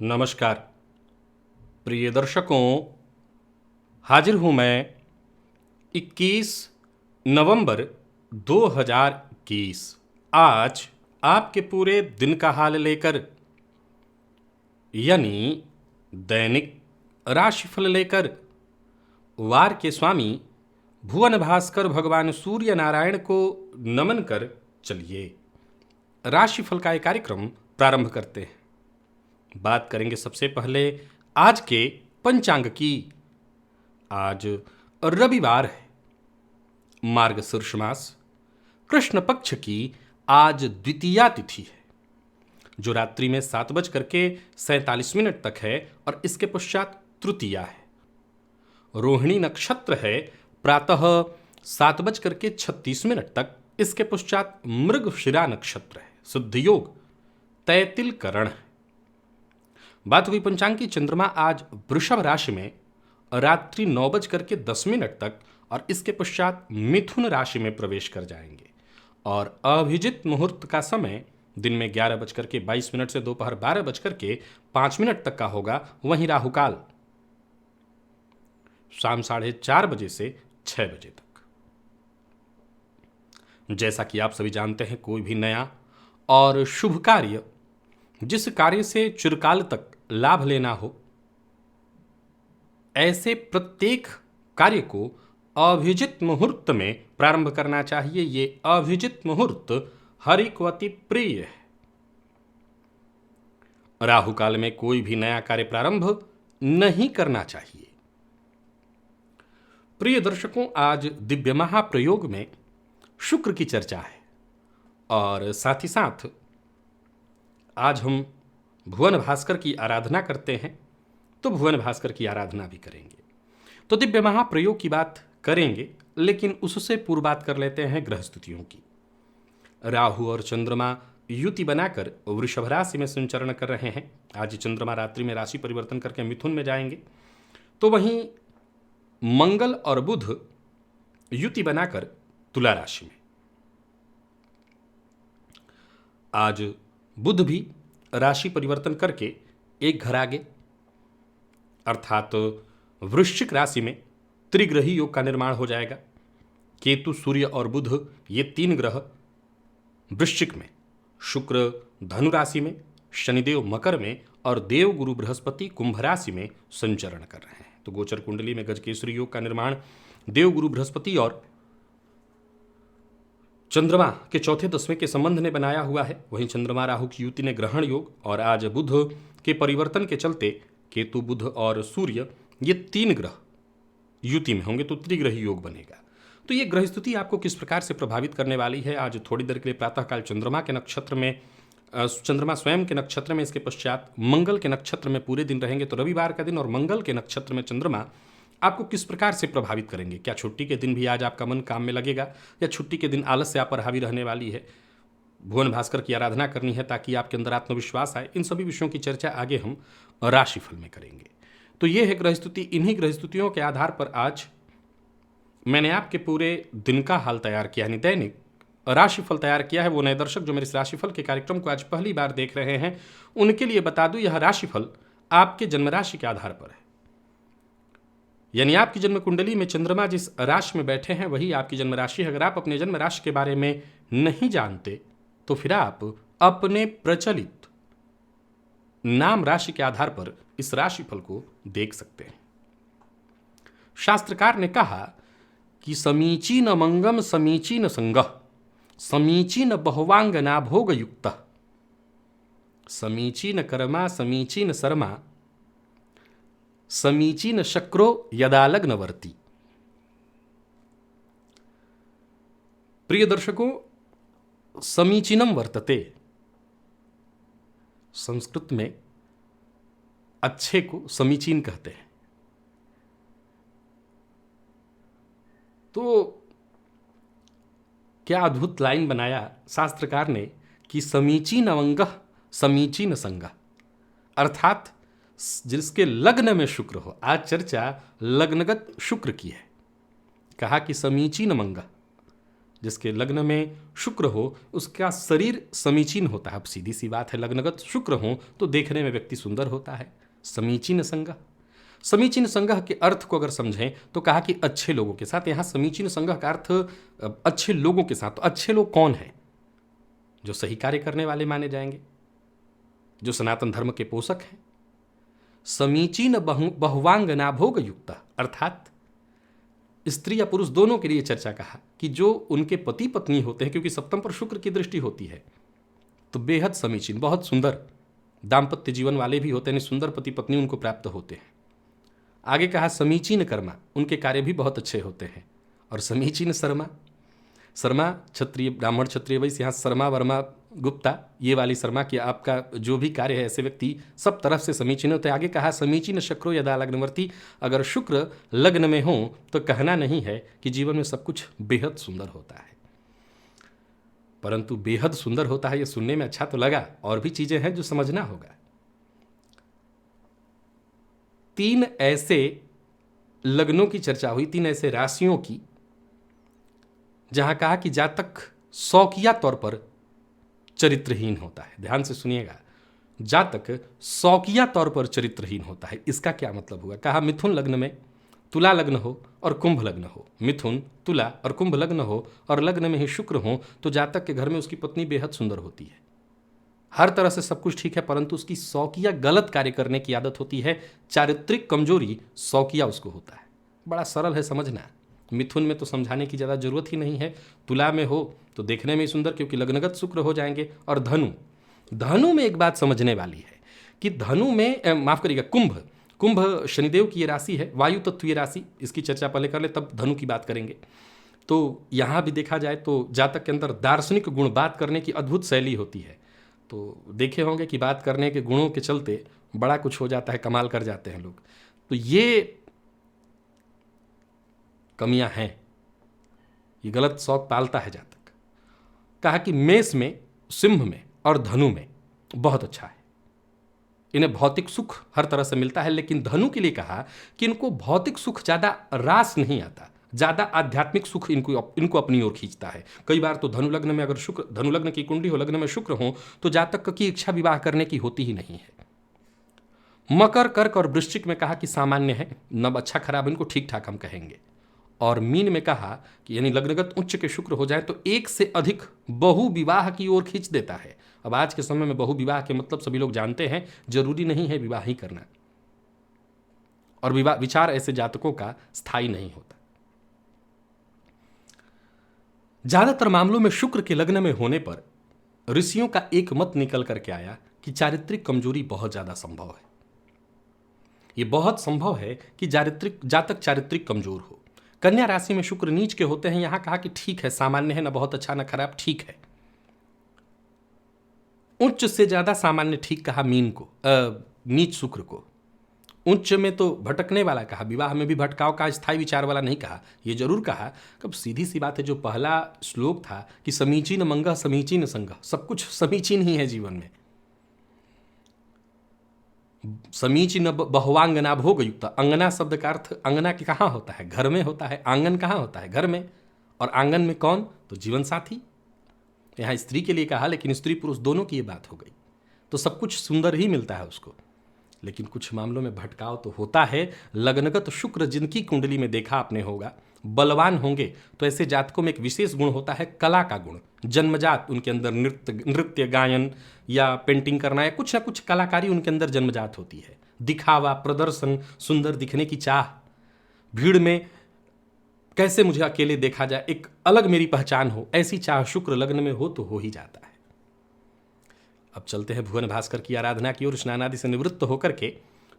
नमस्कार प्रिय दर्शकों, हाजिर हूँ मैं 21 नवंबर 2021 आज आपके पूरे दिन का हाल लेकर, यानी दैनिक राशिफल लेकर वार के स्वामी भुवन भास्कर भगवान सूर्य नारायण को नमन कर चलिए राशिफल का एक कार्यक्रम प्रारंभ करते हैं। बात करेंगे सबसे पहले आज के पंचांग की। आज रविवार है, मार्गशीर्ष मास कृष्ण पक्ष की आज द्वितीया तिथि है, जो रात्रि में 7:47 तक है और इसके पश्चात तृतीया है। रोहिणी नक्षत्र है प्रातः 7:36 तक, इसके पश्चात मृगशिरा नक्षत्र है। शुद्ध योग तैतिल करण है। बात हुई पंचांग की। चंद्रमा आज वृषभ राशि में रात्रि 9:10 तक और इसके पश्चात मिथुन राशि में प्रवेश कर जाएंगे और अभिजित मुहूर्त का समय दिन में 11:22 से दोपहर 12:05 तक का होगा। वहीं राहुकाल शाम 4:30 से 6 बजे तक। जैसा कि आप सभी जानते हैं, कोई भी नया और शुभ कार्य, जिस कार्य से चिरकाल तक लाभ लेना हो, ऐसे प्रत्येक कार्य को अभिजित मुहूर्त में प्रारंभ करना चाहिए। ये अभिजित मुहूर्त हरि को अति प्रिय है। राहु काल में कोई भी नया कार्य प्रारंभ नहीं करना चाहिए। प्रिय दर्शकों, आज दिव्य महाप्रयोग में शुक्र की चर्चा है और साथ ही साथ आज हम भुवन भास्कर की आराधना करते हैं, तो भुवन भास्कर की आराधना भी करेंगे। तो दिव्य महाप्रयोग की बात करेंगे, लेकिन उससे पूर्व बात कर लेते हैं ग्रह स्थितियों की। राहु और चंद्रमा युति बनाकर वृषभ राशि में संचरण कर रहे हैं। आज चंद्रमा रात्रि में राशि परिवर्तन करके मिथुन में जाएंगे। तो वहीं मंगल और बुध युति बनाकर तुला राशि में। आज बुध भी राशि परिवर्तन करके एक घर आगे अर्थात वृश्चिक राशि में त्रिग्रही योग का निर्माण हो जाएगा। केतु, सूर्य और बुध ये 3 ग्रह वृश्चिक में, शुक्र धनु राशि में, शनिदेव मकर में और देव गुरु बृहस्पति कुंभ राशि में संचरण कर रहे हैं। तो गोचर कुंडली में गजकेसरी योग का निर्माण देव गुरु बृहस्पति और चंद्रमा के चौथे 10वें के संबंध ने बनाया हुआ है। वहीं चंद्रमा राहु की युति ने ग्रहण योग, और आज बुध के परिवर्तन के चलते केतु, बुध और सूर्य ये 3 ग्रह युति में होंगे, तो त्रिग्रही योग बनेगा। तो ये ग्रह स्थिति आपको किस प्रकार से प्रभावित करने वाली है? आज थोड़ी देर के लिए प्रातःकाल चंद्रमा के नक्षत्र में, चंद्रमा स्वयं के नक्षत्र में, इसके पश्चात मंगल के नक्षत्र में पूरे दिन रहेंगे। तो रविवार का दिन और मंगल के नक्षत्र में चंद्रमा आपको किस प्रकार से प्रभावित करेंगे? क्या छुट्टी के दिन भी आज आपका मन काम में लगेगा, या छुट्टी के दिन आलस्य आप पर हावी रहने वाली है? भुवन भास्कर की आराधना करनी है ताकि आपके अंदर आत्मविश्वास आए। इन सभी विषयों की चर्चा आगे हम राशिफल में करेंगे। तो ये है ग्रह स्थिति। इन्हीं ग्रह स्थितियों के आधार पर आज मैंने आपके पूरे दिन का हाल तैयार किया, यानी दैनिक राशिफल तैयार किया है। वो नए दर्शक जो मेरे इस राशिफल के कार्यक्रम को आज पहली बार देख रहे हैं, उनके लिए बता दूं, यह राशिफल आपके जन्म राशि के आधार पर है। यानी आपकी जन्म कुंडली में चंद्रमा जिस राशि में बैठे हैं वही आपकी जन्म राशि है। अगर आप अपने जन्म राशि के बारे में नहीं जानते तो फिर आप अपने प्रचलित नाम राशि के आधार पर इस राशिफल को देख सकते हैं। शास्त्रकार ने कहा कि समीचीन मंगम समीचीन संगः समीचीन बहुवांगना भोग युक्त समीचीन कर्मा समीचीन शर्मा समीचीन शक्रो यदा लग्नवर्ती। प्रिय दर्शकों, समीचीनम वर्तते, संस्कृत में अच्छे को समीचीन कहते हैं। तो क्या अद्भुत लाइन बनाया शास्त्रकार ने कि समीचीन अवंगः समीचीन संगः, अर्थात जिसके लग्न में शुक्र हो। आज चर्चा लग्नगत शुक्र की है। कहा कि समीचीन मंगः, जिसके लग्न में शुक्र हो उसका शरीर समीचीन होता है। अब सीधी सी बात है, लग्नगत शुक्र हो तो देखने में व्यक्ति सुंदर होता है। समीचीन संगह, समीचीन संगह के अर्थ को अगर समझें तो कहा कि अच्छे लोगों के साथ। यहां समीचीन संगह का अर्थ अच्छे लोगों के साथ। तो अच्छे लोग कौन है? जो सही कार्य करने वाले माने जाएंगे, जो सनातन धर्म के पोषक हैं। समीचीन बहुवांगना भोग युक्त, अर्थात स्त्री या पुरुष दोनों के लिए चर्चा कहा कि जो उनके पति पत्नी होते हैं, क्योंकि सप्तम पर शुक्र की दृष्टि होती है, तो बेहद समीचीन, बहुत सुंदर दाम्पत्य जीवन वाले भी होते हैं, सुंदर पति पत्नी उनको प्राप्त होते हैं। आगे कहा समीचीन कर्मा, उनके कार्य भी बहुत अच्छे होते हैं। और समीचीन शर्मा, शर्मा क्षत्रिय ब्राह्मण क्षत्रिय वैश्य, यहाँ शर्मा वर्मा गुप्ता ये वाली शर्मा कि आपका जो भी कार्य है, ऐसे व्यक्ति सब तरफ से समीचीन होते हैं। आगे कहा समीचीन शक्रो यदा लग्नवर्ती, अगर शुक्र लग्न में हो तो कहना नहीं है कि जीवन में सब कुछ बेहद सुंदर होता है। परंतु बेहद सुंदर होता है ये सुनने में अच्छा तो लगा, और भी चीजें हैं जो समझना होगा। 3 ऐसे लग्नों की चर्चा हुई, 3 ऐसे राशियों की, जहां कहा कि जातक शौकिया तौर पर चरित्रहीन होता है। ध्यान से सुनिएगा, जातक शौकिया तौर पर चरित्रहीन होता है। इसका क्या मतलब हुआ? कहा मिथुन लग्न में तुला लग्न हो और कुंभ लग्न हो, मिथुन तुला और कुंभ लग्न हो और लग्न में ही शुक्र हो, तो जातक के घर में उसकी पत्नी बेहद सुंदर होती है। हर तरह से सब कुछ ठीक है, परंतु उसकी शौकिया गलत कार्य करने की आदत होती है। चारित्रिक कमजोरी शौकिया उसको होता है। बड़ा सरल है समझना। मिथुन में तो समझाने की ज़्यादा जरूरत ही नहीं है। तुला में हो तो देखने में ही सुंदर, क्योंकि लग्नगत शुक्र हो जाएंगे। और धनु, धनु में एक बात समझने वाली है कि धनु में माफ करिएगा, कुंभ, कुंभ शनिदेव की ये राशि है, वायु तत्व ये राशि। इसकी चर्चा पहले कर ले, तब धनु की बात करेंगे। तो यहाँ भी देखा जाए तो जातक के अंदर दार्शनिक गुण, बात करने की अद्भुत शैली होती है। तो देखे होंगे कि बात करने के गुणों के चलते बड़ा कुछ हो जाता है, कमाल कर जाते हैं लोग। तो ये कमियां हैं, ये गलत शौक पालता है जातक। कहा कि मेष में, सिंह में और धनु में बहुत अच्छा है, इन्हें भौतिक सुख हर तरह से मिलता है। लेकिन धनु के लिए कहा कि इनको भौतिक सुख ज्यादा रास नहीं आता, ज्यादा आध्यात्मिक सुख इनको अपनी ओर खींचता है। कई बार तो धनु लग्न में अगर शुक्र, धनु लग्न की कुंडली हो, लग्न में शुक्र हो, तो जातक की इच्छा विवाह करने की होती ही नहीं है। मकर, कर्क और वृश्चिक में कहा कि सामान्य है, न अच्छा खराब, इनको ठीक ठाक हम कहेंगे। और मीन में कहा कि यानी लग्नगत उच्च के शुक्र हो जाए तो एक से अधिक बहु विवाह की ओर खींच देता है। अब आज के समय में बहु विवाह के मतलब सभी लोग जानते हैं, जरूरी नहीं है विवाह ही करना, और विवाह विचार ऐसे जातकों का स्थायी नहीं होता। ज्यादातर मामलों में शुक्र के लग्न में होने पर ऋषियों का एक मत निकल करके आया कि चारित्रिक कमजोरी बहुत ज्यादा संभव है। यह बहुत संभव है कि जातक चारित्रिक कमजोर हो। कन्या राशि में शुक्र नीच के होते हैं, यहां कहा कि ठीक है, सामान्य है, ना बहुत अच्छा ना खराब, ठीक है। उच्च से ज्यादा सामान्य ठीक कहा मीन को, नीच शुक्र को। उच्च में तो भटकने वाला कहा, विवाह में भी भटकाव का, स्थायी विचार वाला नहीं कहा। यह जरूर कहा, कब सीधी सी बात है, जो पहला श्लोक था कि समीचीन मंगह समीचीन संगह, सब कुछ समीचीन ही है जीवन में। समीचीन बहुवांगना भोग युक्त, अंगना शब्द का अर्थ अंगना के कहाँ होता है? घर में होता है। आंगन कहाँ होता है? घर में। और आंगन में कौन? तो जीवन साथी। यहाँ स्त्री के लिए कहा, लेकिन स्त्री पुरुष दोनों की ये बात हो गई। तो सब कुछ सुंदर ही मिलता है उसको, लेकिन कुछ मामलों में भटकाव तो होता है। लग्नगत शुक्र जिनकी कुंडली में देखा आपने होगा, बलवान होंगे, तो ऐसे जातकों में एक विशेष गुण होता है, कला का गुण। जन्मजात उनके अंदर नृत्य गायन या पेंटिंग करना या कुछ ना कुछ कलाकारी उनके अंदर जन्मजात होती है। दिखावा, प्रदर्शन, सुंदर दिखने की चाह, भीड़ में कैसे मुझे अकेले देखा जाए, एक अलग मेरी पहचान हो, ऐसी चाह शुक्र लग्न में हो तो हो ही जाता है। अब चलते हैं भुवन भास्कर की आराधना की ओर। स्नान आदि से निवृत्त होकर के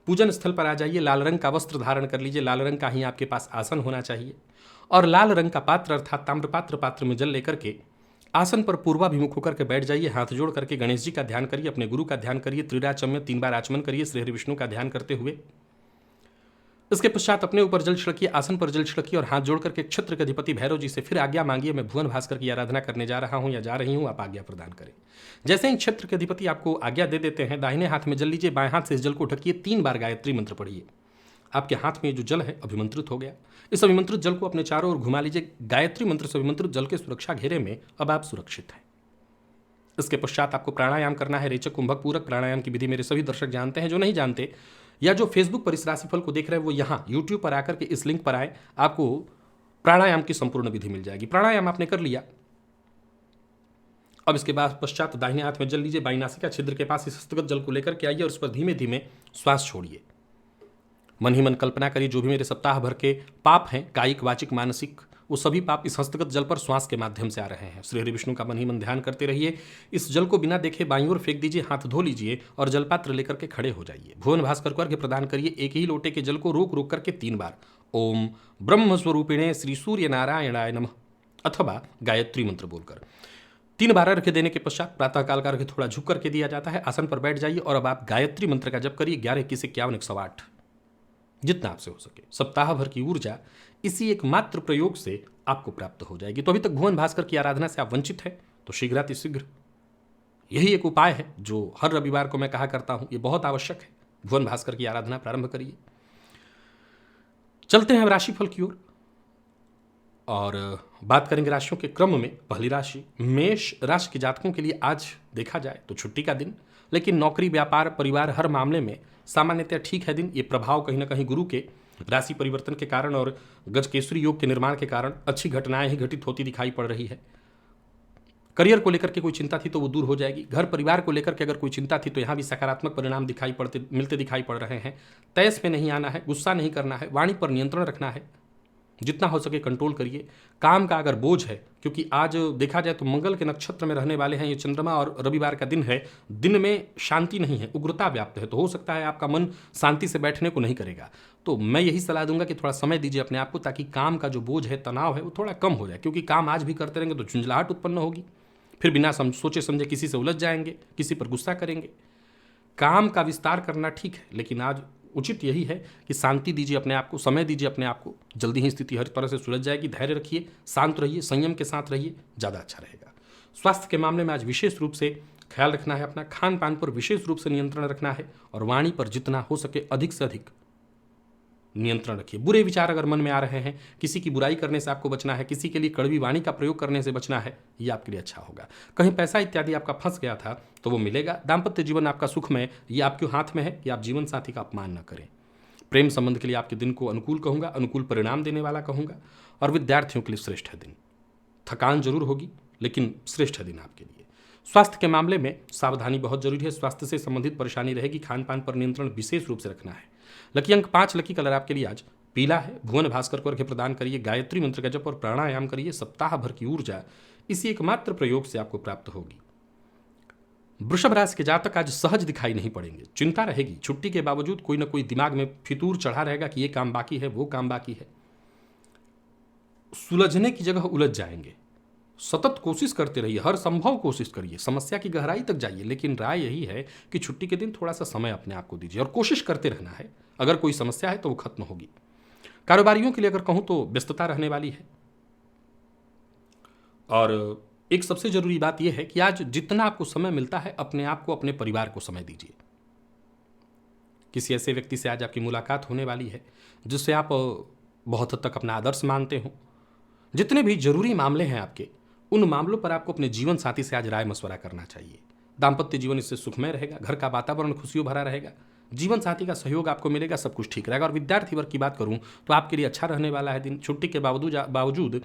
पूजन स्थल पर आ जाइए। लाल रंग का वस्त्र धारण कर लीजिए, लाल रंग का ही आपके पास आसन होना चाहिए, और लाल रंग का पात्र अर्थात ताम्रपात्र, पात्र में जल लेकर के आसन पर पूर्वाभिमुख होकर के बैठ जाइए। हाथ जोड़ करके गणेश जी का ध्यान करिए, अपने गुरु का ध्यान करिए, त्रिराचम में 3 बार आचमन करिए श्री हरि विष्णु का ध्यान करते हुए। इसके पश्चात अपने ऊपर जल छिड़किए, आसन पर जल छिड़किए, और हाथ जोड़ करके क्षेत्र के अधिपति भैरव जी से फिर आज्ञा मांगिए, मैं भुवन भास्कर की आराधना करने जा रहा हूं या जा रही हूं, आप आज्ञा प्रदान करें। जैसे ही क्षेत्र के अधिपति आपको आज्ञा दे देते हैं, दाहिने हाथ में जल लीजिए, बाएं हाथ से इस जल को ढकिए, 3 बार गायत्री मंत्र पढ़िए। आपके हाथ में ये जो जल है अभिमंत्रित हो गया। इस अभिमंत्रित जल को अपने चारों ओर घुमा लीजिए। गायत्री मंत्र से अभिमंत्रित जल के सुरक्षा घेरे में अब आप सुरक्षित हैं। इसके पश्चात आपको प्राणायाम करना है। रेचक कुंभक पूरक प्राणायाम की विधि मेरे सभी दर्शक जानते हैं। जो नहीं जानते या जो फेसबुक पर इस राशिफल को देख रहे हैं वो यहाँ यूट्यूब पर आकर के इस लिंक पर आए, आपको प्राणायाम की संपूर्ण विधि मिल जाएगी। प्राणायाम आपने कर लिया। अब इसके बाद पश्चात दाहिने हाथ में जल लीजिए, बाई नासिका छिद्र के पास इस हस्तगत जल को लेकर के आइए और उस पर धीमे धीमे श्वास छोड़िए। मन ही मन कल्पना करिए जो भी मेरे सप्ताह भर के पाप हैं, कायिक वाचिक मानसिक, वो सभी पाप इस हस्तगत जल पर श्वास के माध्यम से आ रहे हैं। श्री हरि विष्णु का मन ही मन ध्यान करते रहिए। इस जल को बिना देखे बाईं ओर फेंक दीजिए, हाथ धो लीजिए और जलपात्र लेकर के खड़े हो जाइए। भुवन भास्कर को अर्घ्य प्रदान करिए। एक ही लोटे के जल को रोक रोक करके 3 बार ओम ब्रह्म स्वरूपिणे श्री सूर्य नारायणाय नमः अथवा गायत्री मंत्र बोलकर 3 बार अर्घ्य देने के पश्चात प्रातःकाल का अर्घ्य थोड़ा झुक करके दिया जाता है। आसन पर बैठ जाइए और अब आप गायत्री मंत्र का जप करिए 11 21 51 108 जितना आपसे हो सके। सप्ताह भर की ऊर्जा इसी एक मात्र प्रयोग से आपको प्राप्त हो जाएगी। तो अभी तक भुवन भास्कर की आराधना से आप वंचित हैं तो शीघ्रातिशीघ्र यही एक उपाय है जो हर रविवार को मैं कहा करता हूं, ये बहुत आवश्यक है। भुवन भास्कर की आराधना प्रारंभ करिए। चलते हैं राशिफल की ओर और बात करेंगे राशियों के क्रम में। पहली राशि मेष राशि के जातकों के लिए आज देखा जाए तो छुट्टी का दिन, लेकिन नौकरी व्यापार परिवार हर मामले में सामान्यतः ठीक है दिन। ये प्रभाव कहीं ना कहीं गुरु के राशि परिवर्तन के कारण और गजकेसरी योग के निर्माण के कारण अच्छी घटनाएं ही घटित होती दिखाई पड़ रही है। करियर को लेकर के कोई चिंता थी तो वो दूर हो जाएगी। घर परिवार को लेकर के अगर कोई चिंता थी तो यहाँ भी सकारात्मक परिणाम मिलते दिखाई पड़ रहे हैं। तैस में नहीं आना है, गुस्सा नहीं करना है, वाणी पर नियंत्रण रखना है, जितना हो सके कंट्रोल करिए। काम का अगर बोझ है, क्योंकि आज देखा जाए तो मंगल के नक्षत्र में रहने वाले हैं ये चंद्रमा और रविवार का दिन है, दिन में शांति नहीं है, उग्रता व्याप्त है, तो हो सकता है आपका मन शांति से बैठने को नहीं करेगा। तो मैं यही सलाह दूंगा कि थोड़ा समय दीजिए अपने आप को, ताकि काम का जो बोझ है, तनाव है, वो थोड़ा कम हो जाए। क्योंकि काम आज भी करते रहेंगे तो झुंझलाहट उत्पन्न होगी, फिर बिना सोचे समझे किसी से उलझ जाएंगे, किसी पर गुस्सा करेंगे। काम का विस्तार करना ठीक है, लेकिन आज उचित यही है कि शांति दीजिए अपने आप को, समय दीजिए अपने आप को। जल्दी ही स्थिति हर तरह से सुलझ जाएगी। धैर्य रखिए, शांत रहिए, संयम के साथ रहिए, ज़्यादा अच्छा रहेगा। स्वास्थ्य के मामले में आज विशेष रूप से ख्याल रखना है, अपना खान पान पर विशेष रूप से नियंत्रण रखना है और वाणी पर जितना हो सके अधिक से अधिक नियंत्रण रखिए। बुरे विचार अगर मन में आ रहे हैं, किसी की बुराई करने से आपको बचना है, किसी के लिए कड़वी वाणी का प्रयोग करने से बचना है, ये आपके लिए अच्छा होगा। कहीं पैसा इत्यादि आपका फंस गया था तो वो मिलेगा। दाम्पत्य जीवन आपका सुखमय, ये आपके हाथ में है कि आप जीवन साथी का अपमान न करें। प्रेम संबंध के लिए आपके दिन को अनुकूल कहूँगा, अनुकूल परिणाम देने वाला कहूँगा। और विद्यार्थियों के लिए श्रेष्ठ है दिन। थकान जरूर होगी लेकिन श्रेष्ठ है दिन आपके लिए। स्वास्थ्य के मामले में सावधानी बहुत जरूरी है। स्वास्थ्य से संबंधित परेशानी रहेगी, खान पान पर नियंत्रण विशेष रूप से रखना है। लकी अंक 5, लकी कलर आपके लिए आज पीला है। भुवन भास्कर को अर्घ्य प्रदान करिए, गायत्री मंत्र का जप और प्राणायाम करिए। सप्ताह भर की ऊर्जा इसी एकमात्र प्रयोग से आपको प्राप्त होगी। वृषभ राशि के जातक आज सहज दिखाई नहीं पड़ेंगे, चिंता रहेगी। छुट्टी के बावजूद कोई ना कोई दिमाग में फितूर चढ़ा रहेगा कि ये काम बाकी है, वो काम बाकी है। सुलझने की जगह उलझ जाएंगे। सतत कोशिश करते रहिए, हर संभव कोशिश करिए, समस्या की गहराई तक जाइए। लेकिन राय यही है कि छुट्टी के दिन थोड़ा सा समय अपने आप को दीजिए और कोशिश करते रहना है। अगर कोई समस्या है तो वो खत्म होगी। कारोबारियों के लिए अगर कहूं तो व्यस्तता रहने वाली है। और एक सबसे जरूरी बात यह है कि आज जितना आपको समय मिलता है, अपने आप को, अपने परिवार को समय दीजिए। किसी ऐसे व्यक्ति से आज आपकी मुलाकात होने वाली है जिससे आप बहुत हद तक अपना आदर्श मानते हो। जितने भी जरूरी मामले हैं आपके, उन मामलों पर आपको अपने जीवन साथी से आज राय मशवरा करना चाहिए। दाम्पत्य जीवन इससे सुखमय रहेगा, घर का वातावरण खुशियों भरा रहेगा, जीवन साथी का सहयोग आपको मिलेगा, सब कुछ ठीक रहेगा। और विद्यार्थी वर्ग की बात करूं तो आपके लिए अच्छा रहने वाला है दिन। छुट्टी के बावजूद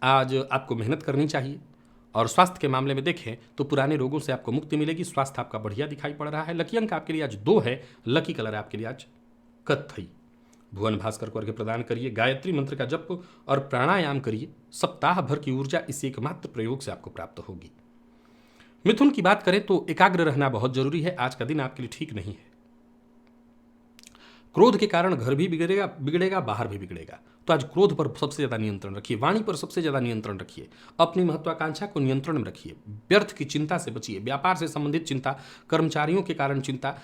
आज आपको मेहनत करनी चाहिए। और स्वास्थ्य के मामले में देखें तो पुराने रोगों से आपको मुक्ति मिलेगी। स्वास्थ्य आपका बढ़िया दिखाई पड़ रहा है। लकी अंक आपके लिए आज 2 है। लकी कलर आपके लिए आज कत्थई। भुवन भास्कर को अर्घ्य प्रदान करिए, गायत्री मंत्र का जप और प्राणायाम करिए। सप्ताह भर की ऊर्जा इसी एकमात्र प्रयोग से आपको प्राप्त होगी। मिथुन की बात करें तो एकाग्र रहना बहुत जरूरी है। आज का दिन आपके लिए ठीक नहीं है। क्रोध के कारण घर भी बिगड़ेगा, बाहर भी बिगड़ेगा। तो आज क्रोध पर सबसे ज्यादा नियंत्रण रखिए, वाणी पर सबसे ज्यादा नियंत्रण रखिए, अपनी महत्वाकांक्षा को नियंत्रण में रखिए, व्यर्थ की चिंता से बचिए। व्यापार से संबंधित चिंता, कर्मचारियों के कारण चिंता,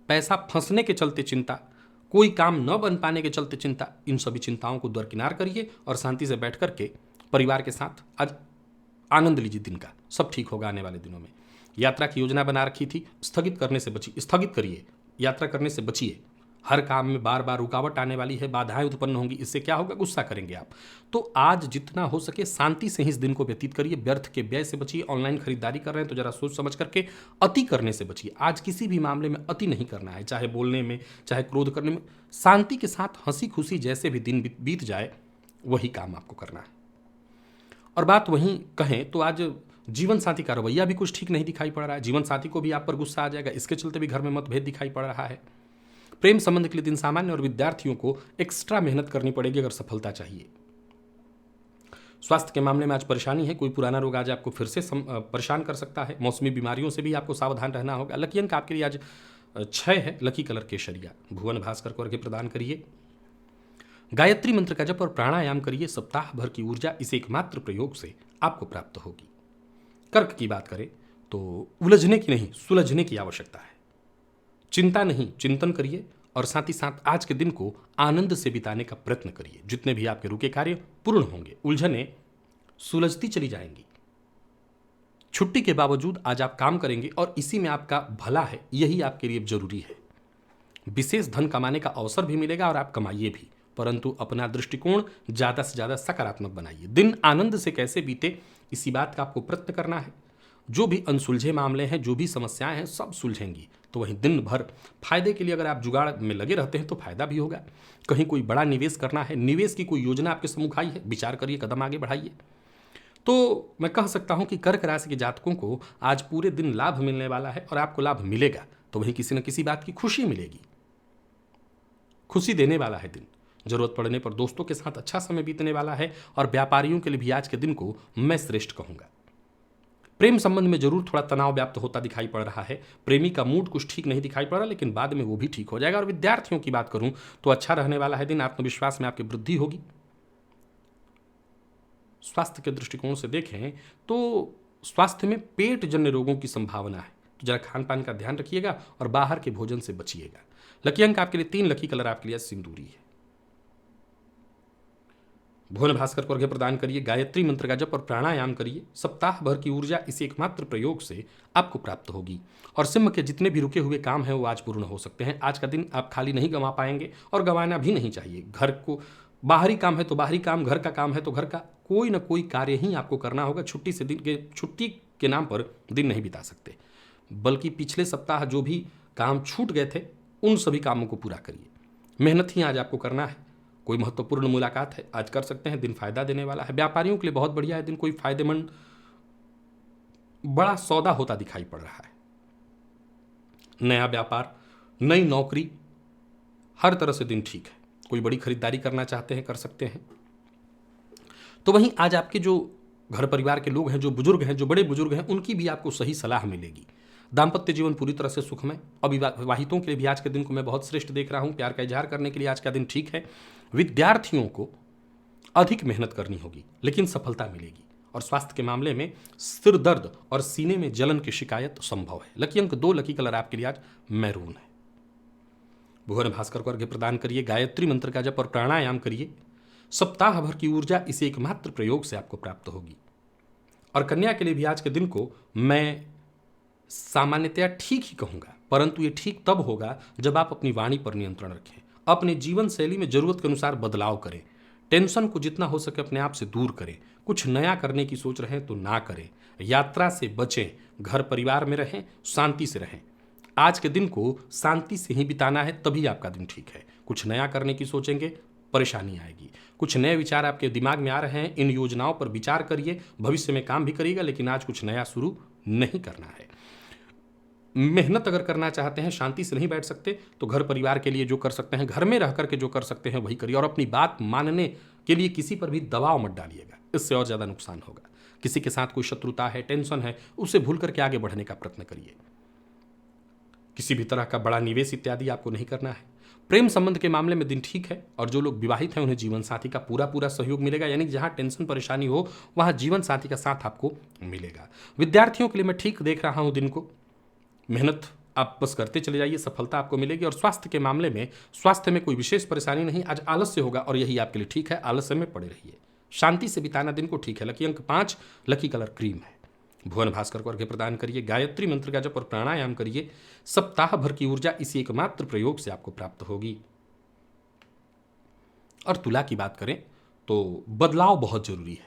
पैसा फंसने के चलते चिंता, कोई काम न बन पाने के चलते चिंता, इन सभी चिंताओं को दरकिनार करिए और शांति से बैठ करके परिवार के साथ आज आनंद लीजिए दिन का। सब ठीक होगा आने वाले दिनों में। यात्रा की योजना बना रखी थी, स्थगित करिए, यात्रा करने से बचिए। हर काम में बार बार रुकावट आने वाली है, बाधाएं उत्पन्न होंगी। इससे क्या होगा? गुस्सा करेंगे आप। तो आज जितना हो सके शांति से ही इस दिन को व्यतीत करिए। व्यर्थ के व्यय से बचिए। ऑनलाइन खरीदारी कर रहे हैं तो जरा सोच समझ करके अति करने से बचिए। आज किसी भी मामले में अति नहीं करना है, चाहे बोलने में, चाहे क्रोध करने में। शांति के साथ हंसी खुशी जैसे भी दिन बीत जाए वही काम आपको करना है। और बात वहीं कहें तो आज जीवन साथी का रवैया भी कुछ ठीक नहीं दिखाई पड़ रहा है। जीवन साथी को भी आप पर गुस्सा आ जाएगा, इसके चलते भी घर में मतभेद दिखाई पड़ रहा है। प्रेम संबंध के लिए दिन सामान्य और विद्यार्थियों को एक्स्ट्रा मेहनत करनी पड़ेगी अगर सफलता चाहिए। स्वास्थ्य के मामले में आज परेशानी है। कोई पुराना रोग आज आपको फिर से परेशान कर सकता है। मौसमी बीमारियों से भी आपको सावधान रहना होगा। लकी अंक आपके लिए आज 6 है। लकी कलर केसरिया। भुवन भास्कर को अर्घ्य प्रदान करिए। गायत्री मंत्र का जप और प्राणायाम करिए। सप्ताह भर की ऊर्जा इस एकमात्र प्रयोग से आपको प्राप्त होगी। कर्क की बात करें तो उलझने की नहीं, सुलझने की आवश्यकता है। चिंता नहीं, चिंतन करिए और साथ ही साथ आज के दिन को आनंद से बिताने का प्रयत्न करिए। जितने भी आपके रुके कार्य पूर्ण होंगे, उलझने सुलझती चली जाएंगी। छुट्टी के बावजूद आज आप काम करेंगे और इसी में आपका भला है, यही आपके लिए जरूरी है। विशेष धन कमाने का अवसर भी मिलेगा और आप कमाइए भी, परंतु अपना दृष्टिकोण ज्यादा से ज्यादा सकारात्मक बनाइए। दिन आनंद से कैसे बीते इसी बात का आपको प्रयत्न करना है। जो भी अनसुलझे मामले हैं, जो भी समस्याएं हैं, सब सुलझेंगी। तो वहीं दिन भर फायदे के लिए अगर आप जुगाड़ में लगे रहते हैं तो फायदा भी होगा। कहीं कोई बड़ा निवेश करना है, निवेश की कोई योजना आपके सम्मुख आई है, विचार करिए, कदम आगे बढ़ाइए। तो मैं कह सकता हूं कि कर्क राशि के जातकों को आज पूरे दिन लाभ मिलने वाला है और आपको लाभ मिलेगा तो वहीं किसी न किसी बात की खुशी मिलेगी। खुशी देने वाला है दिन। जरूरत पड़ने पर दोस्तों के साथ अच्छा समय बीतने वाला है और व्यापारियों के लिए भी आज के दिन को मैं श्रेष्ठ कहूंगा। प्रेम संबंध में जरूर थोड़ा तनाव व्याप्त होता दिखाई पड़ रहा है। प्रेमी का मूड कुछ ठीक नहीं दिखाई पड़ रहा, लेकिन बाद में वो भी ठीक हो जाएगा। और विद्यार्थियों की बात करूं तो अच्छा रहने वाला है दिन। आत्मविश्वास में आपकी वृद्धि होगी। स्वास्थ्य के दृष्टिकोण से देखें तो स्वास्थ्य में पेट जन्य रोगों की संभावना है, तो जरा खान पान का ध्यान रखिएगा और बाहर के भोजन से बचिएगा। लकी अंक आपके लिए 3, लकी कलर आपके लिए सिंदूरी है। भुवन भास्कर को अर्घ्य प्रदान करिए। गायत्री मंत्र का जप और प्राणायाम करिए। सप्ताह भर की ऊर्जा इस एकमात्र प्रयोग से आपको प्राप्त होगी। और सिंह के जितने भी रुके हुए काम हैं वो आज पूर्ण हो सकते हैं। आज का दिन आप खाली नहीं गंवा पाएंगे और गंवाना भी नहीं चाहिए। घर को बाहरी काम है तो बाहरी काम, घर का काम है तो घर का कोई ना कोई कार्य ही आपको करना होगा। छुट्टी के नाम पर दिन नहीं बिता सकते, बल्कि पिछले सप्ताह जो भी काम छूट गए थे उन सभी कामों को पूरा करिए। मेहनत ही आज आपको करना है। कोई महत्वपूर्ण मुलाकात है आज कर सकते हैं, दिन फायदा देने वाला है। व्यापारियों के लिए बहुत बढ़िया है दिन। कोई फायदेमंद बड़ा सौदा होता दिखाई पड़ रहा है। नया व्यापार, नई नौकरी, हर तरह से दिन ठीक है। कोई बड़ी खरीदारी करना चाहते हैं, कर सकते हैं। तो वहीं आज आपके जो घर परिवार के लोग हैं, जो बुजुर्ग हैं, जो बड़े बुजुर्ग हैं, उनकी भी आपको सही सलाह मिलेगी। दाम्पत्य जीवन पूरी तरह से सुखमय। अविवाहितों के लिए भी आज के दिन को मैं बहुत श्रेष्ठ देख रहा हूं। प्यार का इजहार करने के लिए आज का दिन ठीक है। विद्यार्थियों को अधिक मेहनत करनी होगी लेकिन सफलता मिलेगी। और स्वास्थ्य के मामले में सिर दर्द और सीने में जलन की शिकायत संभव है। लकी अंक 2, लकी कलर आपके लिए आज मैरून है। भुवन भास्कर को अर्घ्य प्रदान करिए। गायत्री मंत्र का जप और प्राणायाम करिए। सप्ताह भर की ऊर्जा इस एकमात्र प्रयोग से आपको प्राप्त होगी। और कन्या के लिए भी आज के दिन को मैं सामान्यतया ठीक ही कहूंगा, परंतु ये ठीक तब होगा जब आप अपनी वाणी पर नियंत्रण रखें, अपने जीवन शैली में जरूरत के अनुसार बदलाव करें, टेंशन को जितना हो सके अपने आप से दूर करें, कुछ नया करने की सोच रहे हैं तो ना करें, यात्रा से बचें, घर परिवार में रहें, शांति से रहें। आज के दिन को शांति से ही बिताना है, तभी आपका दिन ठीक है। कुछ नया करने की सोचेंगे, परेशानी आएगी। कुछ नए विचार आपके दिमाग में आ रहे हैं, इन योजनाओं पर विचार करिए। भविष्य में काम भी करिएगा, लेकिन आज कुछ नया शुरू नहीं करना है। मेहनत अगर करना चाहते हैं, शांति से नहीं बैठ सकते, तो घर परिवार के लिए जो कर सकते हैं, घर में रह करके जो कर सकते हैं वही करिए। और अपनी बात मानने के लिए किसी पर भी दबाव मत डालिएगा, इससे और ज़्यादा नुकसान होगा। किसी के साथ कोई शत्रुता है, टेंशन है, उसे भूल करके आगे बढ़ने का प्रयत्न करिए। किसी भी तरह का बड़ा निवेश इत्यादि आपको नहीं करना है। प्रेम संबंध के मामले में दिन ठीक है और जो लोग विवाहित हैं उन्हें जीवन साथी का पूरा सहयोग मिलेगा। यानी जहां टेंशन परेशानी हो वहां जीवन साथी का साथ आपको मिलेगा। विद्यार्थियों के लिए मैं ठीक देख रहा हूं दिन को। मेहनत आप बस करते चले जाइए, सफलता आपको मिलेगी। और स्वास्थ्य के मामले में, स्वास्थ्य में कोई विशेष परेशानी नहीं। आज आलस्य होगा और यही आपके लिए ठीक है। आलस्य में पड़े रहिए, शांति से बिताना दिन को ठीक है। लकी अंक 5, लकी कलर क्रीम है। भुवन भास्कर को अर्घ्य प्रदान करिए, गायत्री मंत्र का जप और प्राणायाम करिए। सप्ताह भर की ऊर्जा इसी एकमात्र प्रयोग से आपको प्राप्त होगी। और तुला की बात करें तो बदलाव बहुत जरूरी है,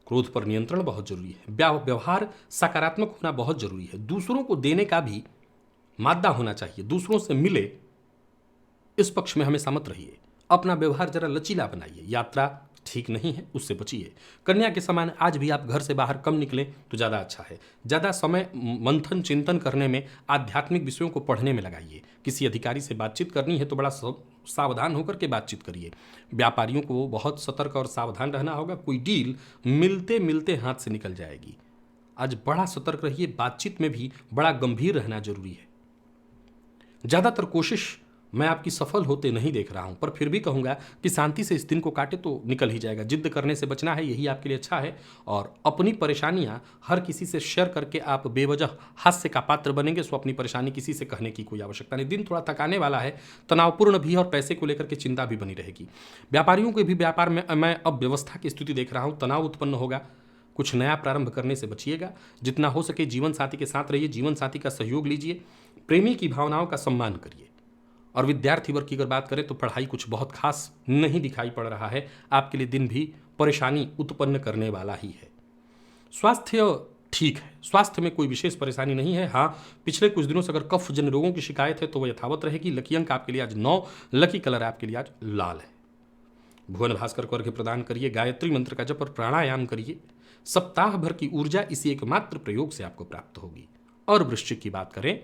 क्रोध पर नियंत्रण बहुत जरूरी है, व्यवहार सकारात्मक होना बहुत जरूरी है, दूसरों को देने का भी मादा होना चाहिए, दूसरों से मिले इस पक्ष में हमेशा मत रहिए। अपना व्यवहार जरा लचीला बनाइए। यात्रा ठीक नहीं है, उससे बचिए। कन्या के समान आज भी आप घर से बाहर कम निकलें तो ज़्यादा अच्छा है। ज़्यादा समय मंथन चिंतन करने में, आध्यात्मिक विषयों को पढ़ने में लगाइए। किसी अधिकारी से बातचीत करनी है तो बड़ा सावधान होकर के बातचीत करिए। व्यापारियों को बहुत सतर्क और सावधान रहना होगा। कोई डील मिलते मिलते हाथ से निकल जाएगी। आज बड़ा सतर्क रहिए। बातचीत में भी बड़ा गंभीर रहना जरूरी है। ज़्यादातर कोशिश मैं आपकी सफल होते नहीं देख रहा हूं, पर फिर भी कहूंगा कि शांति से इस दिन को काटे तो निकल ही जाएगा। जिद्द करने से बचना है, यही आपके लिए अच्छा है। और अपनी परेशानियां हर किसी से शेयर करके आप बेवजह हास्य का पात्र बनेंगे, सो अपनी परेशानी किसी से कहने की कोई आवश्यकता नहीं। दिन थोड़ा थकाने वाला है, तनावपूर्ण भी, और पैसे को लेकर के चिंता भी बनी रहेगी। व्यापारियों के भी व्यापार में मैं अब व्यवस्था की स्थिति देख रहा हूँ, तनाव उत्पन्न होगा। कुछ नया प्रारंभ करने से बचिएगा। जितना हो सके जीवन साथी के साथ रहिए, जीवन साथी का सहयोग लीजिए, प्रेमी की भावनाओं का सम्मान करिए। और विद्यार्थी वर्ग की अगर बात करें तो पढ़ाई कुछ बहुत खास नहीं दिखाई पड़ रहा है। आपके लिए दिन भी परेशानी उत्पन्न करने वाला ही है। स्वास्थ्य ठीक है, स्वास्थ्य में कोई विशेष परेशानी नहीं है। हाँ, पिछले कुछ दिनों से अगर कफ जन रोगों की शिकायत है तो वह यथावत रहेगी। लकी अंक आपके लिए आज 9, लकी कलर आपके लिए आज लाल है। भुवन भास्कर को अर्घ्य प्रदान करिए, गायत्री मंत्र का जप और प्राणायाम करिए। सप्ताह भर की ऊर्जा इसी एकमात्र प्रयोग से आपको प्राप्त होगी। और वृश्चिक की बात करें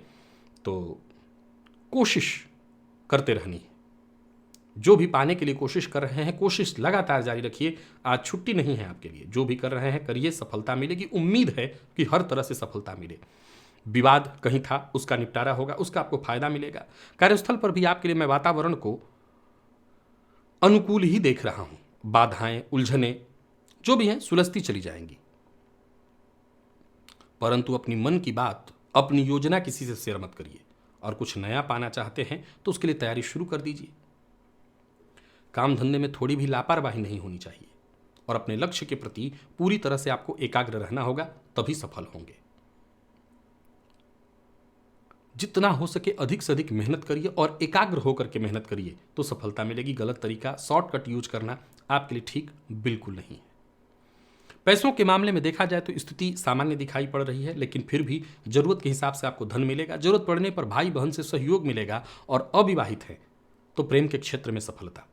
तो कोशिश करते रहनी है। जो भी पाने के लिए कोशिश कर रहे हैं, कोशिश लगातार जारी रखिए। आज छुट्टी नहीं है आपके लिए। जो भी कर रहे हैं करिए, सफलता मिलेगी। उम्मीद है कि हर तरह से सफलता मिले। विवाद कहीं था, उसका निपटारा होगा, उसका आपको फायदा मिलेगा। कार्यस्थल पर भी आपके लिए मैं वातावरण को अनुकूल ही देख रहा हूं। बाधाएं, उलझने जो भी हैं सुलझती चली जाएंगी। परंतु अपनी मन की बात, अपनी योजना किसी से शेयर मत करिए। और कुछ नया पाना चाहते हैं तो उसके लिए तैयारी शुरू कर दीजिए। काम धंधे में थोड़ी भी लापरवाही नहीं होनी चाहिए। और अपने लक्ष्य के प्रति पूरी तरह से आपको एकाग्र रहना होगा, तभी सफल होंगे। जितना हो सके अधिक से अधिक मेहनत करिए और एकाग्र होकर के मेहनत करिए तो सफलता मिलेगी। गलत तरीका, शॉर्टकट यूज करना आपके लिए ठीक बिल्कुल नहीं है। पैसों के मामले में देखा जाए तो स्थिति सामान्य दिखाई पड़ रही है, लेकिन फिर भी जरूरत के हिसाब से आपको धन मिलेगा। जरूरत पड़ने पर भाई बहन से सहयोग मिलेगा। और अविवाहित है तो प्रेम के क्षेत्र में सफलता।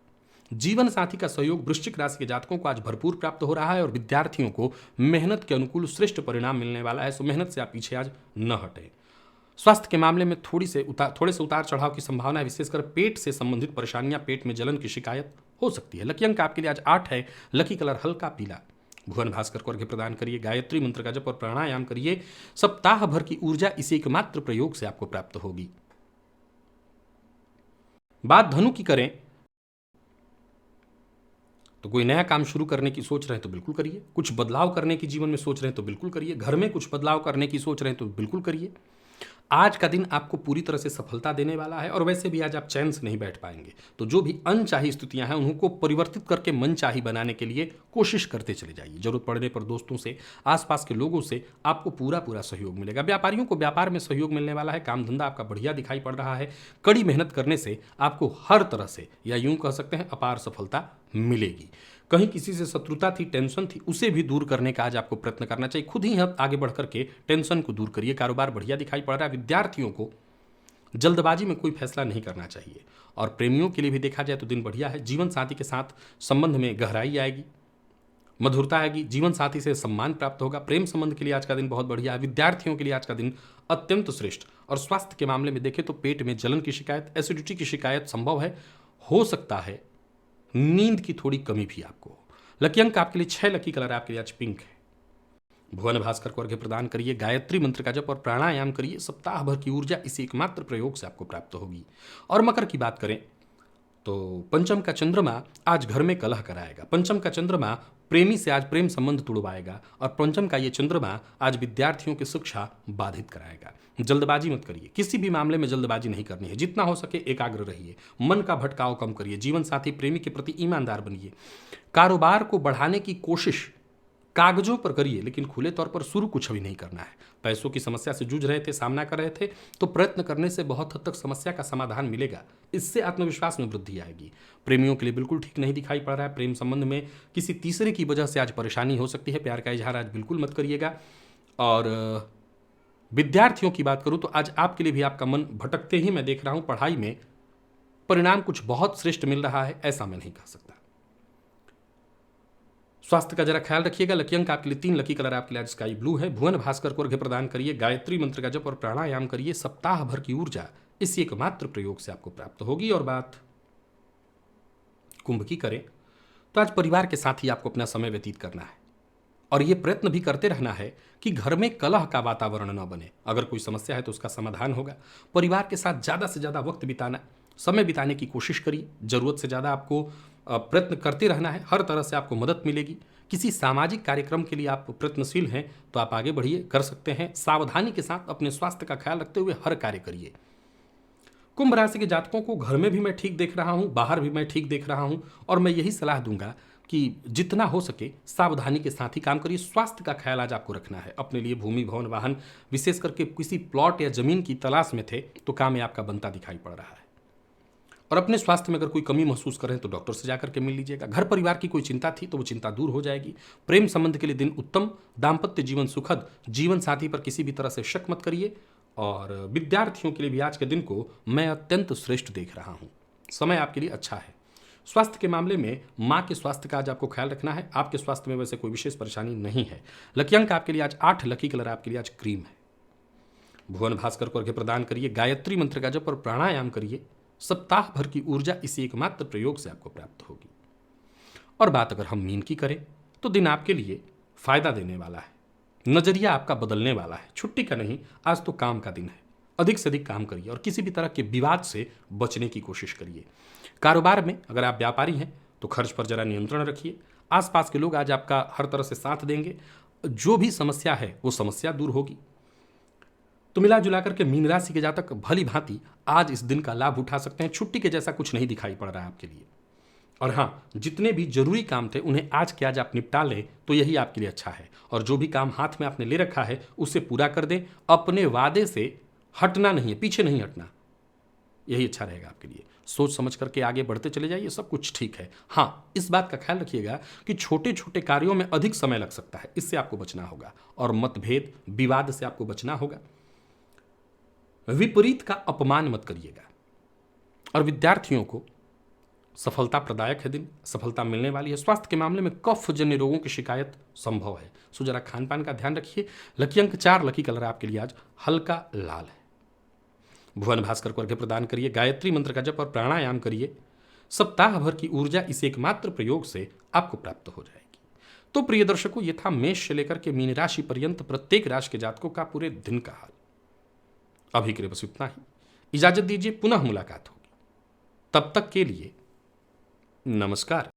जीवन साथी का सहयोग वृश्चिक राशि के जातकों को आज भरपूर प्राप्त हो रहा है। और विद्यार्थियों को मेहनत के अनुकूल श्रेष्ठ परिणाम मिलने वाला है। सो मेहनत से आप पीछे आज न हटें। स्वास्थ्य के मामले में थोड़े से उतार चढ़ाव की संभावना है। विशेषकर पेट से संबंधित परेशानियां, पेट में जलन की शिकायत हो सकती है। लकी अंक आपके लिए आज 8 है, लकी कलर हल्का पीला। भुवन भास्कर को अर्घ्य प्रदान करिए, गायत्री मंत्र का जप और प्राणायाम करिए। सप्ताह भर की ऊर्जा इसी एकमात्र प्रयोग से आपको प्राप्त होगी। बात धनु की करें तो कोई नया काम शुरू करने की सोच रहे हैं तो बिल्कुल करिए। कुछ बदलाव करने की जीवन में सोच रहे हैं तो बिल्कुल करिए। घर में कुछ बदलाव करने की सोच रहे हैं तो बिल्कुल करिए। आज का दिन आपको पूरी तरह से सफलता देने वाला है। और वैसे भी आज आप चैन से नहीं बैठ पाएंगे। तो जो भी अनचाही स्थितियां हैं उनको परिवर्तित करके मनचाही बनाने के लिए कोशिश करते चले जाइए। जरूरत पड़ने पर दोस्तों से, आसपास के लोगों से आपको पूरा सहयोग मिलेगा। व्यापारियों को व्यापार में सहयोग मिलने वाला है। काम धंधा आपका बढ़िया दिखाई पड़ रहा है। कड़ी मेहनत करने से आपको हर तरह से, या यूं कह सकते हैं, अपार सफलता मिलेगी। कहीं किसी से शत्रुता थी, टेंशन थी, उसे भी दूर करने का आज आपको प्रयत्न करना चाहिए। खुद ही आगे बढ़ करके टेंशन को दूर करिए। कारोबार बढ़िया दिखाई पड़ रहा है। विद्यार्थियों को जल्दबाजी में कोई फैसला नहीं करना चाहिए। और प्रेमियों के लिए भी देखा जाए तो दिन बढ़िया है। जीवन साथी के साथ संबंध में गहराई आएगी, मधुरता आएगी। जीवन साथी से सम्मान प्राप्त होगा। प्रेम संबंध के लिए आज का दिन बहुत बढ़िया है। विद्यार्थियों के लिए आज का दिन अत्यंत श्रेष्ठ। और स्वास्थ्य के मामले में देखें तो पेट में जलन की शिकायत, एसिडिटी की शिकायत संभव है। हो सकता है नींद की थोड़ी कमी भी आपको। लकी अंक आपके लिए 6, लकी कलर आपके लिए आज पिंक है। भुवन भास्कर को अर्घ्य प्रदान करिए, गायत्री मंत्र का जप और प्राणायाम करिए। सप्ताह भर की ऊर्जा इसी एकमात्र प्रयोग से आपको प्राप्त होगी। और मकर की बात करें तो पंचम का चंद्रमा आज घर में कलह कराएगा। पंचम का चंद्रमा प्रेमी से आज प्रेम संबंध तुड़वाएगा। और पंचम का ये चंद्रमा आज विद्यार्थियों की शिक्षा बाधित कराएगा। जल्दबाजी मत करिए। किसी भी मामले में जल्दबाजी नहीं करनी है। जितना हो सके एकाग्र रहिए। मन का भटकाव कम करिए। जीवन साथी प्रेमी के प्रति ईमानदार बनिए। कारोबार को बढ़ाने की कोशिश कागजों पर करिए, लेकिन खुले तौर पर शुरू कुछ भी नहीं करना है। पैसों की समस्या से जूझ रहे थे, सामना कर रहे थे, तो प्रयत्न करने से बहुत हद तक समस्या का समाधान मिलेगा। इससे आत्मविश्वास में वृद्धि आएगी। प्रेमियों के लिए बिल्कुल ठीक नहीं दिखाई पड़ रहा है। प्रेम संबंध में किसी तीसरे की वजह से आज परेशानी हो सकती है। प्यार का इजहार आज बिल्कुल मत करिएगा। और विद्यार्थियों की बात करूं तो आज आपके लिए भी आपका मन भटकते ही मैं देख रहा हूं। पढ़ाई में परिणाम कुछ बहुत श्रेष्ठ मिल रहा है, ऐसा मैं नहीं कह सकता। स्वास्थ्य का जरा ख्याल रखिएगा। लकी अंक आपके लिए 3, लकी कलर आपके लिए आज स्काई ब्लू है। भुवन भास्कर को अर्घ्य प्रदान करिए, गायत्री मंत्र का जप और प्राणायाम करिए। सप्ताह भर की ऊर्जा इस एकमात्र प्रयोग से आपको प्राप्त होगी। और बात कुंभ की करें तो आज परिवार के साथ ही आपको अपना समय व्यतीत करना है और ये प्रयत्न भी करते रहना है कि घर में कलह का वातावरण न बने। अगर कोई समस्या है तो उसका समाधान होगा। परिवार के साथ ज़्यादा से ज़्यादा वक्त बिताना, समय बिताने की कोशिश करिए। ज़रूरत से ज़्यादा आपको प्रयत्न करते रहना है। हर तरह से आपको मदद मिलेगी। किसी सामाजिक कार्यक्रम के लिए आप प्रयत्नशील हैं तो आप आगे बढ़िए, कर सकते हैं। सावधानी के साथ अपने स्वास्थ्य का ख्याल रखते हुए हर कार्य करिए। कुंभ राशि के जातकों को घर में भी मैं ठीक देख रहा हूं, बाहर भी मैं ठीक देख रहा हूं, और मैं यही सलाह दूंगा कि जितना हो सके सावधानी के साथ ही काम करिए। स्वास्थ्य का ख्याल आज आपको रखना है। अपने लिए भूमि, भवन, वाहन, विशेष करके किसी प्लॉट या जमीन की तलाश में थे तो काम में आपका बनता दिखाई पड़ रहा है। और अपने स्वास्थ्य में अगर कोई कमी महसूस करें तो डॉक्टर से जाकर के मिल लीजिएगा। घर परिवार की कोई चिंता थी तो वो चिंता दूर हो जाएगी। प्रेम संबंध के लिए दिन उत्तम, दाम्पत्य जीवन सुखद। जीवन साथी पर किसी भी तरह से शक मत करिए। और विद्यार्थियों के लिए भी आज के दिन को मैं अत्यंत श्रेष्ठ देख रहा हूं। समय आपके लिए अच्छा है। स्वास्थ्य के मामले में मां के स्वास्थ्य का आज आपको ख्याल रखना है। आपके स्वास्थ्य में वैसे कोई विशेष परेशानी नहीं है। लकी अंक आपके लिए आज 8, लकी कलर आपके लिए आज क्रीम है। भुवन भास्कर को अर्घ्य प्रदान करिए, गायत्री मंत्र का जप और प्राणायाम करिए। सप्ताह भर की ऊर्जा इसी एकमात्र प्रयोग से आपको प्राप्त होगी। और बात अगर हम मीन की करें तो दिन आपके लिए फायदा देने वाला है। नजरिया आपका बदलने वाला है। छुट्टी का नहीं, आज तो काम का दिन है। अधिक से अधिक काम करिए और किसी भी तरह के विवाद से बचने की कोशिश करिए। कारोबार में अगर आप व्यापारी हैं तो खर्च पर जरा नियंत्रण रखिए। आसपास के लोग आज आपका हर तरह से साथ देंगे। जो भी समस्या है वो समस्या दूर होगी। तो मिला जुला करके मीन राशि के जातक भली भांति आज इस दिन का लाभ उठा सकते हैं। छुट्टी के जैसा कुछ नहीं दिखाई पड़ रहा है आपके लिए। और हाँ, जितने भी जरूरी काम थे उन्हें आज के आज आप निपटा लें तो यही आपके लिए अच्छा है। और जो भी काम हाथ में आपने ले रखा है उसे पूरा कर दें। अपने वादे से हटना नहीं है, पीछे नहीं हटना। यही अच्छा रहेगा आपके लिए। सोच समझ करके आगे बढ़ते चले जाइए, सब कुछ ठीक है। हाँ, इस बात का ख्याल रखिएगा कि छोटे छोटे कार्यों में अधिक समय लग सकता है, इससे आपको बचना होगा। और मतभेद, विवाद से आपको बचना होगा। विपरीत का अपमान मत करिएगा। और विद्यार्थियों को सफलता प्रदायक है दिन, सफलता मिलने वाली है। स्वास्थ्य के मामले में कफ जन्य रोगों की शिकायत संभव है, सो जरा खान पान का ध्यान रखिए। लकी अंक 4, लकी कलर आपके लिए आज हल्का लाल है। भुवन भास्कर को अर्घ्य प्रदान करिए, गायत्री मंत्र का जप और प्राणायाम करिए। सप्ताह भर की ऊर्जा इस एकमात्र प्रयोग से आपको प्राप्त हो जाएगी। तो प्रिय दर्शकों, ये था मेष से लेकर के मीन राशि पर्यंत प्रत्येक राशि के जातकों का पूरे दिन का हाल। अभी के लिए बस इतना ही। इजाजत दीजिए, पुनः मुलाकात होगी। तब तक के लिए नमस्कार।